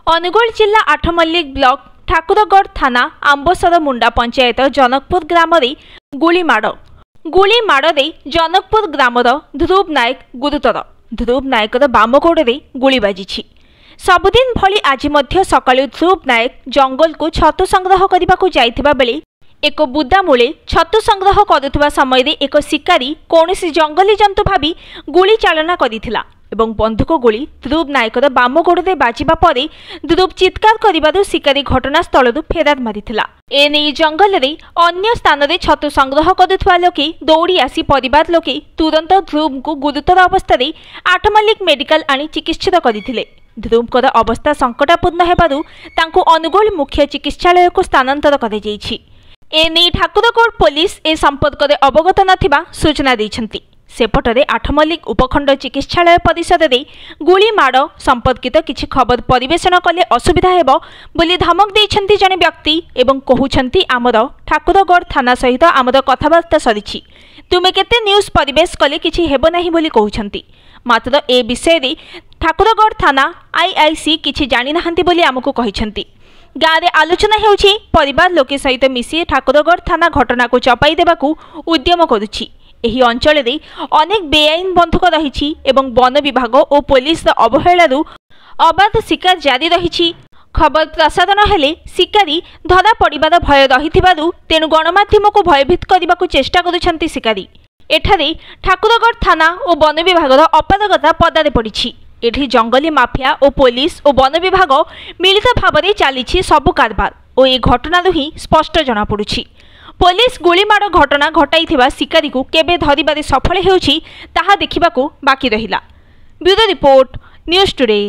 अनुगुल जिला आठमल्लिक ब्लॉक ठाकुरगढ़ थाना आंबसर मुंडा पंचायत जनकपुर ग्राम गुली माड़ जनकपुर ग्रामर ध्रुव नायक गुरुतर। ध्रुव नायकर बाम गोड़े गुली बाजी। सबुदिन भली आज सकाळु ध्रुव नायक जंगल को छतु संग्रह करने को जाइथिबा बेले एक बुदा मूले छतु संग्रह करुवा समय एक शिकारी कौनसी जंगली जंतु भावी गुली चालना करिथिला एवं बंधुक गुली ध्रुव नायकर बाम गोड़े बाजिबा परे ध्रुव चित्कार करिबारु शिकारी घटनास्थल फेरार मारिथिला। एने जंगल में अन्य स्थान में छतु संग्रह करुवा लोके दौड़ी आसी परिवार लोके तुरंत ध्रुव को गुरुतर अवस्था आठमल्लिक मेडिकल आनी चिकित्सित करथिले। ध्रुवकर अवस्था संकटापूर्ण हेबारु तांको अनुगुल मुख्य चिकित्सालय को स्थानांतर करा जायछि। एने ठाकुरगढ़ पुलिस ए संपर्क में अवगत नथिबा सूचना दैछन्ति। सेपटरे आठमल्लिक उपखंड चिकित्सालय परिसर में गुली माड़ संपर्कित किछि खबर परिवेशन कले असुविधा हेबो बोली धमक दैछन्ति जने व्यक्ति एवं कहउछन्ति आमर ठाकुरगढ़ थाना सहित आमर कथबार्ता सरिछि, तुमे केते न्यूज परिवेश कले किछि हेबो नाही बोली कहउछन्ति। मात्र ए विषय रे ठाकुरगढ़ थाना आईआईसी किछि जानि नाहंती बोली आमको कहिछन्ति। गाँव में आलोचना हेउछि परिवार लोके सहित मिसी ठाकुरगढ़ थाना घटना को चपाई देबाकू उद्यम करुछि। एही अंचल में अनेक बेआईन बंधुक रही एवं वन विभाग और पुलिस अवहेलारू अबाध शिकार जारी रही। खबर प्रसारण हेले शिकारी धरा पड़िबार भय रहिथिबारु तेणु गणमाध्यम को भयभीत करने को चेष्टा करुछन्ति शिकारी। एठारे ठाकुरगढ़ थाना और वन विभाग अपारगता पदारे पड़ी। एठी जंगली माफिया और पुलिस और वन विभाग मिलित भाव में चली सबु कारबार और ये घटना ही स्पष्ट जना पड़ुछि। पुलिस गुलीमाड़ घटना घटाइथिबा शिकारी को केबे धरिबारे सफल हेउछि ताहा देखिबाकू बाकी रहिला। Bureau report news today.